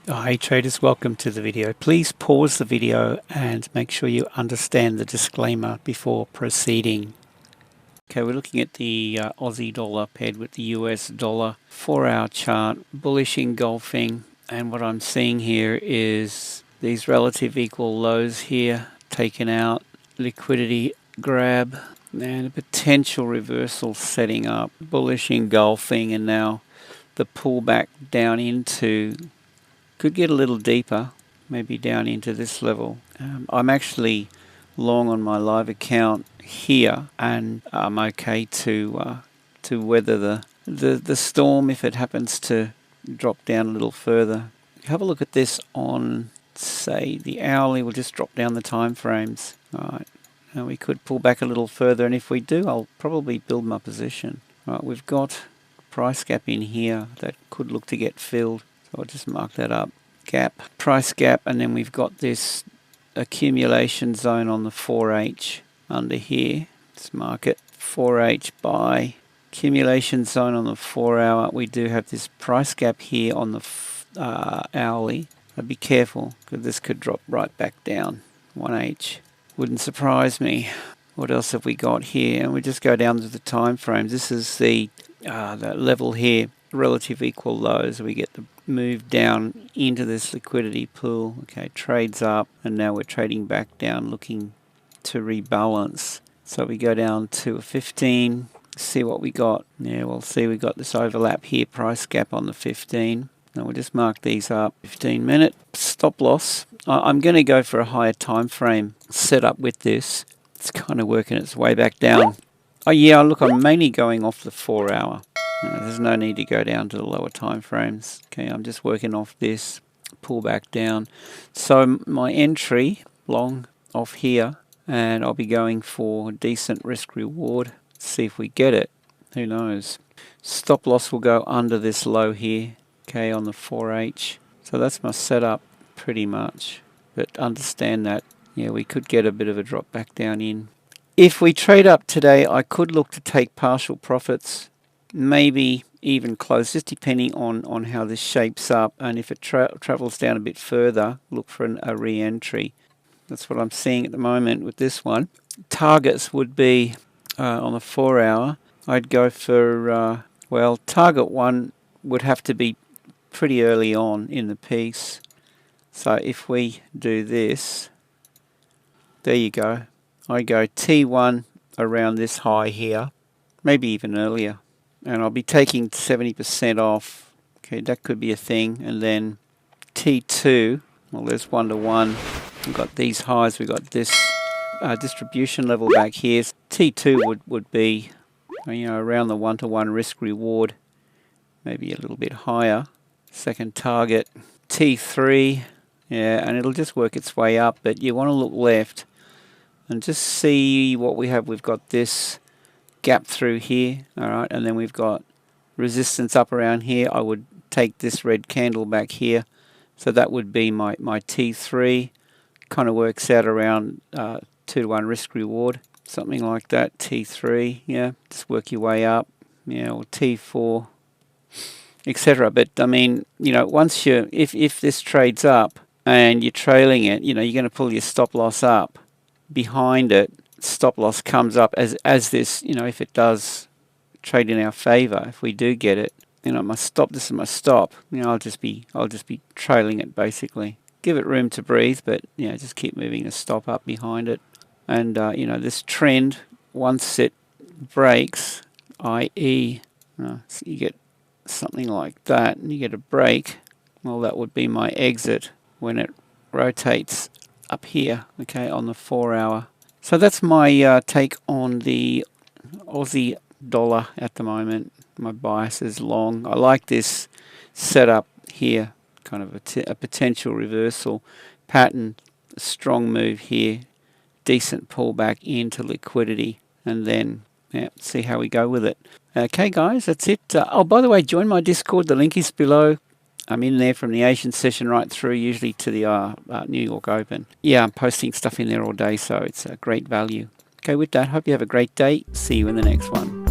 Hi traders, welcome to the video. Please pause the video and make sure you understand the disclaimer before proceeding. Okay, we're looking at the Aussie dollar paired with the US dollar 4-hour chart, bullish engulfing, and what I'm seeing here is these relative equal lows here taken out, liquidity grab, and a potential reversal setting up, bullish engulfing, and now the pullback down into could get a little deeper, maybe down into this level. I'm actually long on my live account here, and I'm okay to weather the storm if it happens to drop down a little further. Have a look at this on, say, the hourly. We'll just drop down the time frames. All right. Now we could pull back a little further, and if we do, I'll probably build my position. All right, we've got price gap in here that could look to get filled. So I'll just mark that up. Gap, price gap, and then we've got this accumulation zone on the 4H under here. Let's mark it 4H buy. Accumulation zone on the 4 hour. We do have this price gap here on the hourly. But be careful because this could drop right back down. 1H. Wouldn't surprise me. What else have we got here? And we just go down to the time frames. This is the level here, relative equal lows. We get the move down into this liquidity pool. Okay, trades up, and now we're trading back down, looking to rebalance. So we go down to a 15, see what we got. Yeah, we'll see we got this overlap here, price gap on the 15. Now we'll just mark these up. 15-minute stop loss. I'm going to go for a higher time frame setup with this. It's kind of working its way back down. Oh yeah, look, I'm mainly going off the 4 hour. There's no need to go down to the lower time frames. Okay, I'm just working off this, pull back down. So my entry long off here, and I'll be going for decent risk reward. See if we get it. Who knows? Stop loss will go under this low here. Okay, on the 4H. So that's my setup pretty much. But understand that, yeah, we could get a bit of a drop back down in. If we trade up today, I could look to take partial profits. Maybe even close, just depending on how this shapes up, and if it travels down a bit further, look for a re-entry. That's what I'm seeing at the moment with this one. Targets would be on the 4 hour. I'd go for, well, target one would have to be pretty early on in the piece. So if we do this, there you go. I go T1 around this high here, maybe even earlier. And I'll be taking 70% off. Okay, that could be a thing. And then T2, well, there's 1 to 1. We've got these highs. We've got this distribution level back here. T2 would be, you know, around the 1 to 1 risk reward, maybe a little bit higher. Second target, T3, yeah, and it'll just work its way up. But you want to look left and just see what we have. We've got this gap through here, all right, and then we've got resistance up around here. I would take this red candle back here, so that would be my T3. Kind of works out around 2 to 1 risk reward, something like that. T3, yeah, just work your way up, yeah, or T4, etc. But I mean, you know, once you if this trades up and you're trailing it, you know, you're going to pull your stop loss up behind it. Stop loss comes up as this, you know, if it does trade in our favor, if we do get it, you know, my stop, this is my stop, you know, I'll just be trailing it basically. Give it room to breathe, but you know, just keep moving the stop up behind it. And you know, this trend, once it breaks, i.e. So you get something like that and you get a break, well, that would be my exit when it rotates up here, okay, on the 4 hour. So that's my take on the Aussie dollar at the moment. My bias is long. I like this setup here, kind of a potential reversal pattern, a strong move here, decent pullback into liquidity, and then yeah, see how we go with it. Okay, guys, that's it. Oh, by the way, join my Discord. The link is below. I'm in there from the Asian session right through, usually to the New York Open. Yeah, I'm posting stuff in there all day, so it's a great value. Okay, with that, hope you have a great day. See you in the next one.